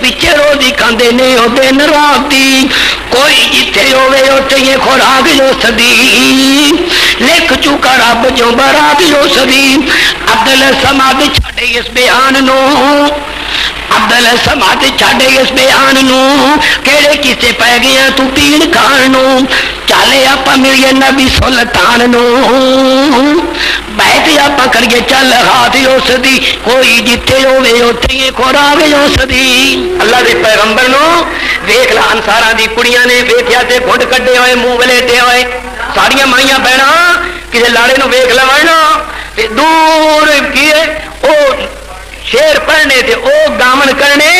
وچ روزی کھاندے نے او دن رات دی کوئی جتھے ہوے اوتھے یہ خوراک جو سدی لکھ چکا رب جو برات جو سدی عبدل سماد چھڈے اس بیان نو عبدل سماد چھڈے اس بیان نو کہڑے کسے پہ گیا تو پین کھان نو چالے آپ ملیے نبی سلطان نو بیٹھ آپ کریے چل ہاتھ اس دی کوئی جتھے ہوے اوتھے یہ خوراک اس دی اللہ دے پیغمبر نو ویکھ لا انصاراں دی کڑیاں نے ویکھیا تے گھٹ کڈے ہوئے منہ ولیٹے ہوئے ساریاں مائیاں بہناں کسے لاڑے نو ویکھ لوان نا تے دور کیے او شیر پڑھنے تے او دامن کرنے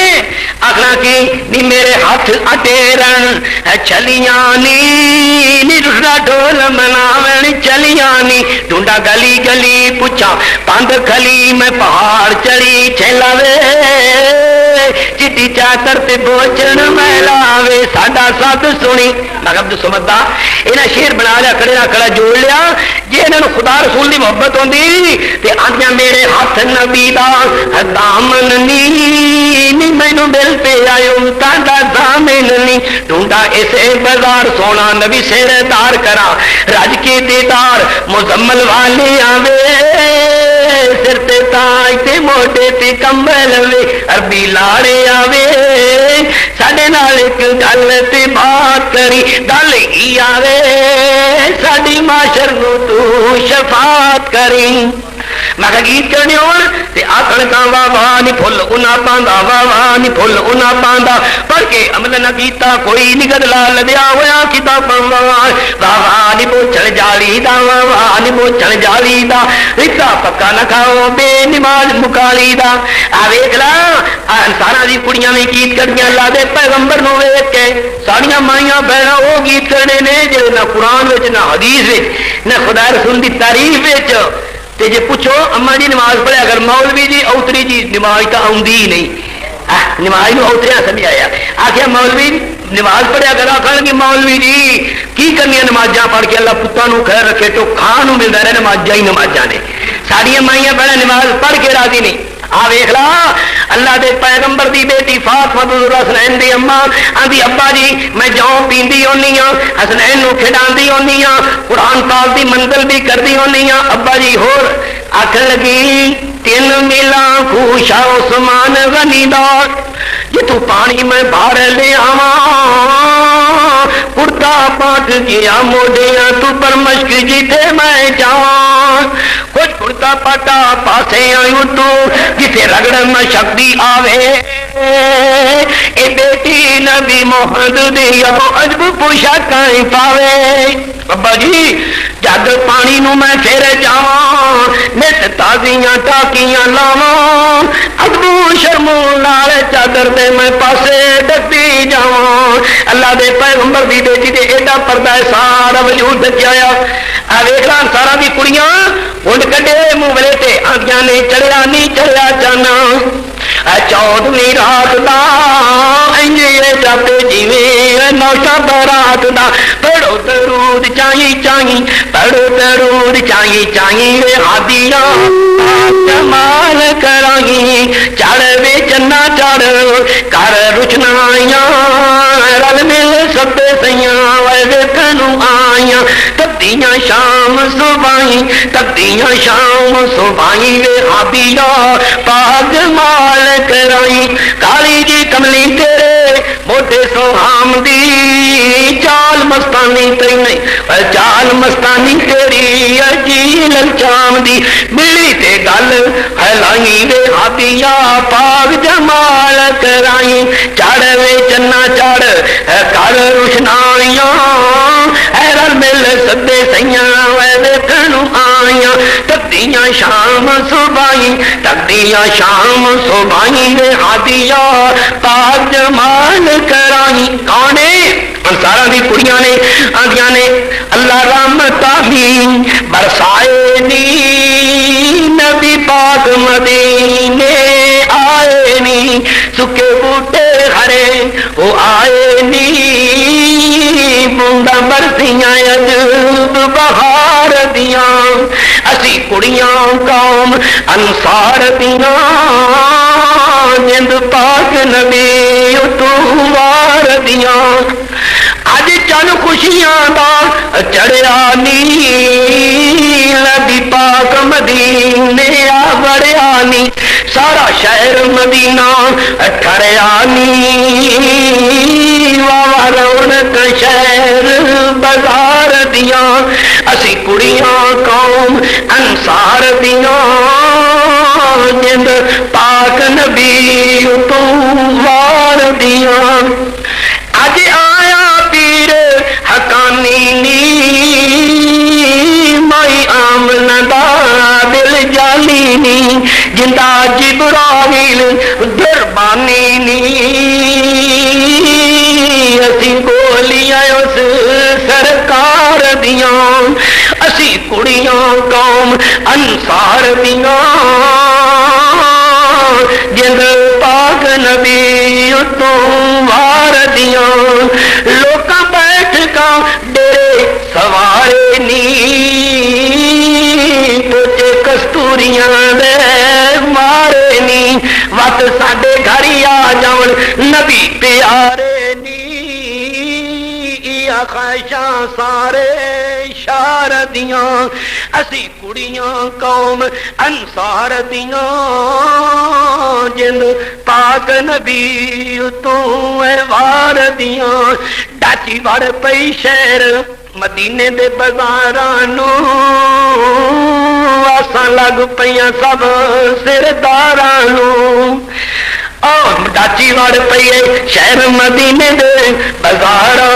آخنا کی نی میرے ہاتھ اٹیرن چلیاں نی رسنا ڈول مناون چلیاں نی ڈونڈا گلی گلی پوچھا پند کھلی میں پہاڑ چڑی چلاوے چٹی چادر تے بوچن میں لاوے ساڈا ساتھ سنی مگر عبد الصمد دا انہاں شیر بنا لیا کھڑے نہ کھڑا جوڑ لیا جے انہاں نو خدا رسول کی محبت ہوتی تے آدیاں میرے ہاتھ نبی دا دامن نی مینو مل پہ آئے تا دامن نی ڈھونڈا اسے بازار سونا نبی سیر دار کرا رج کے دیدار مزمل والے آوے سر تے تاج تے موٹے تے کمبل وے عربی لاڑے آوے ساڈے نال ایک گل تے بات کری گل ہی آوے ساڈی معاشر نو تو شفاعت کری میں کہ گیت کرنے ہوتے آخر کا واہ واہ نہیں پھل انہیں پاندا واہ واہ نہیں پھل انہیں پاندا پر کے عمل نہ کیتا کوئی نہیں گدلا لدیا ہوا کتاب واہ واہ نہیں پوچھن جالی دا واہ واہ نہیں پوچھن جالی دا رتا پکا نہ کھاؤ بے نماز مکالی دا آ ویکھ لا انساناں دی کڑیاں بھی گیت کردیاں اللہ دے پیغمبر نو ویکھ کے ساڑیاں مائیاں بہناں وہ گیت کرنے نے جڑے نہ قرآن وچ نہ حدیث وچ نہ خدا رسول دی تعریف وچ تے جے پوچھو اما جی نماز پڑھے اگر مولوی جی اوتری جی نماز تو آؤندی ہی نہیں نماز نو اوتریاں سمجھ آیا آخیا مولوی نماز پڑھیا کر آخر کہ مولوی جی کی کرنی نمازاں پڑھ کے اللہ پتوں خیر رکھے تو کھان ملتا رہے نمازاں ہی نمازاں نے ساڑیاں مائیاں پہلے نماز پڑھ کے راضی نہیں آ ویکھ لا اللہ دے پیغمبر دی بیٹی فاطمہ حسنین دی اما آندی ابا جی میں جاؤں پیندی ہونی ہاں حسنین نو کھڈاندی ہونی ہاں قرآن پاک دی منزل بھی کردی ہونی ہاں ابا جی ہور آکھن لگی 3 میلا خوشا عثمان غنی دار جی تو پانی میں باہر لے آواں کرتا پاٹ گیا موڈیاں تو پر مشک جیتے میں جاواں کچھ کرتا پاٹا پاسے آئیوں تو جسے رگڑن میں شکتی آوے اے بیٹی نبی محمد دی ابو عجب پوشا کائیں پاوے ابا جی جد پانی نو میں پھر جاواں نت تازیاں ٹاکیاں لاواں ادبو شرمو نال چادر دے میں پاسے ڈکتی جاواں اللہ دے پیغمبر دی بیٹی دے ایڈا پردہ سارا وجود دکھیا آ ویکھ لا سارا دی کڑیاں ہن کڈے منہ ولے تے آندیاں نے چڑھیا نہیں چڑھیا جانا 14ویں رات دا انجے جب جیویں نوشا برات دا پڑھو درود چاہی چاہی پڑھو درود چاہی چاہی ہادیاں کمال کرائی چڑھ وے چنا چڑھ کر رچنائیاں رل مل سب سیاں ویکھن آئیاں تبدیاں شام صبحی تبدیاں شام صبحی وے ہادیاں پاک مال کرائی کالی جی کملی تیرے موٹے سوہام دی چال مستانی تیری چال مستانی تیری اجی للچام دی ملی تے گل ہلائی وے ہاتھیا پاک جمال کرائی چڑھ وے چنا چڑھ کر روشنائیاں رل مل سدے سیاں ویکھن آئیاں تبدیاں شام صبحی تبدیاں شام صبحی وے ہاتھیا پاک جمال کرائی کانے انساراں دی کڑیاں نے آندیاں نے اللہ رحمتاں ہی برسائے نی نبی پاک مدینے آئے نی سکے بوٹے ہرے وہ آئے نی بوندا برسیاں عجب بہار دیاں اسی کڑیاں قوم انصار دیاں جند پاک نبی تو وار دیاں اج چل خوشیاں دا چڑھیا نی نبی پاک مدینے آ بڑیا نی سارا شہر مدینہ ٹھڑیا نی واہ رونق شہر بازار دیاں اسی کڑیاں قوم انصار دیاں جند پاک نبی تو وار دیاں اج آیا پیر حقانی نی مائی آمنہ دا دل جالی نی جندہ جبرائیل دربانی نی اسی بولیاں اس سرکار دیاں اسی کڑیاں قوم انصار دیاں جند پاک نبی تو وار دیاں لوکاں بیٹھ کا ڈیرے سوارے نی کڑیاں دے مارے نی وقت ساڈے گھر آ جاون نبی پیارے نی خواہشاں سارے شار دیاں اسی کڑیاں قوم انصار دیاں جن پاک نبی تو وار دیاں ڈاچی وڑ پئی شہر مدینے دے بازاراں آساں لگ پیاں سب سرداراں ڈاچی وڑ پیے شہر مدینے دے بازاراں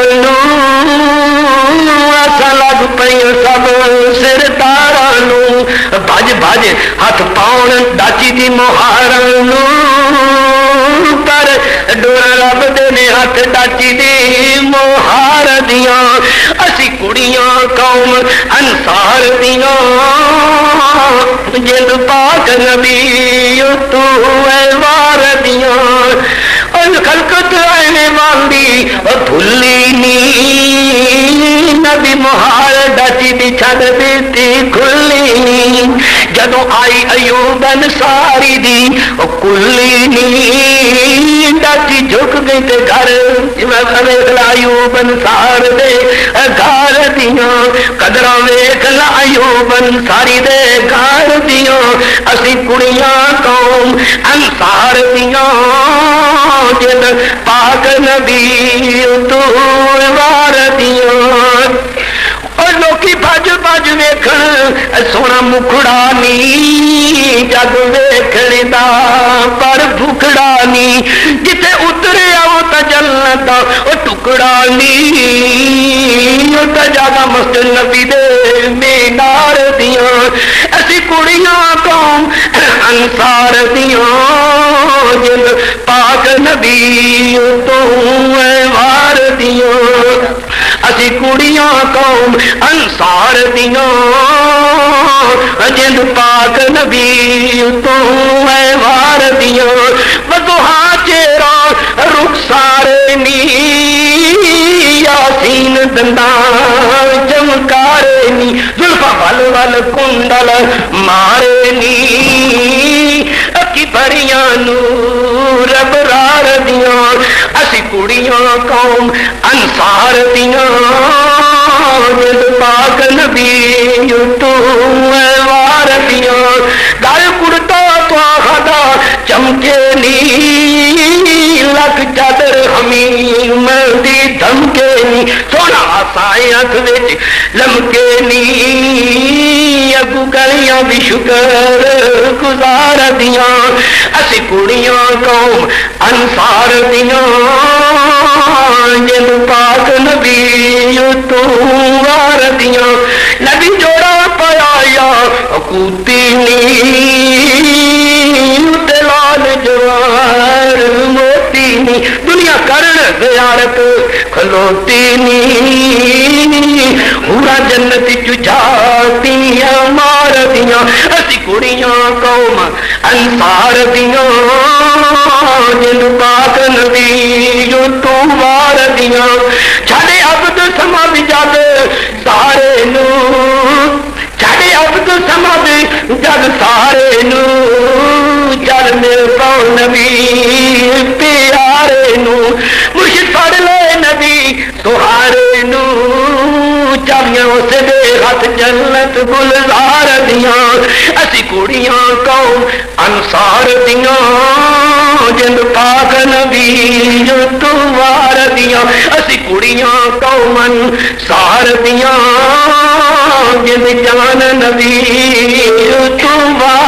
آساں لگ پیاں سب سرداراں بھج بھج ہاتھ پاؤن ڈاچی دی مہاراں پر ڈورا رب دے نے ہاتھ ڈاچی دی مہار دیاں اسی کڑیاں قوم انصار دیاں جن پاک نبی تو وار دیاں ان خلقت آنے والی بھلی نی نبی مہار ڈاچی دی چھڑ دیتی کھلی نی جدو آئی ایوب انصاری دی کلی نی ڈاچی جھک گئی تے گھر ایوب انصار دے گھر دیاں قدراں ویکھ لا ایوب انصاری دے گھر دیاں اسی کڑیاں قوم انصار دیاں جن پاک نبی تو وار دیاں اور لوکی بھج بھج ویکھن سونا مکھڑا نی جگ ویکھنے دا پر بھکڑا نی جتے اتریا وہ تا جنت دا وہ ٹکڑا نی وہ تا جاگا مسجد نبی دے مینار دیاں اسی کڑیاں قوم انصار دیاں جن پاک نبی تو وار دیاں اسی کڑیاں قوم انصار دیاں جن پاک نبی تو وار دیاں وضحا چہرہ رخسار نی یاسین دنداں چمکارے نی زلفاں ول ول کنڈل مارے نی اکی بڑیاں نور ابرار دیاں اسی کڑیاں قوم انصار دیاں جن پاک نبی تو وار دیاں گل کڑتا تو خدا چمکے نی لکھ چادر حمیم دی دھمکے نی سونا سائیں ہاتھ وچ لمکے نی اگو گلیاں بھی شکر گزار دیاں اسی کڑیاں قوم انصار دیاں جن پاک نبی تو وار دیاں نبی جوڑا پایا کوتی نی لال جوار موتی نی دنیا کرن زیارت کھلوتی نی ہورا جنت چجھاتی مار دیاں اسی کڑیاں قوم انصار دیاں جن پاک نبی تو وار دیاں چھڑے عبد سمجھ جگ سارے نو چھڑے عبد سمجھ جگ سارے نو چل میرے پاؤ نبی پیارے نو مرشد پڑھ لے نبی سہارے نو چالیاں اس دے ہاتھ جنت گلزار دیاں اسی کڑیاں قوم انصار دیاں جن پاک نبی تو وار دیاں اسی کڑیاں قوم انصار دیاں جن جان نبی تو وار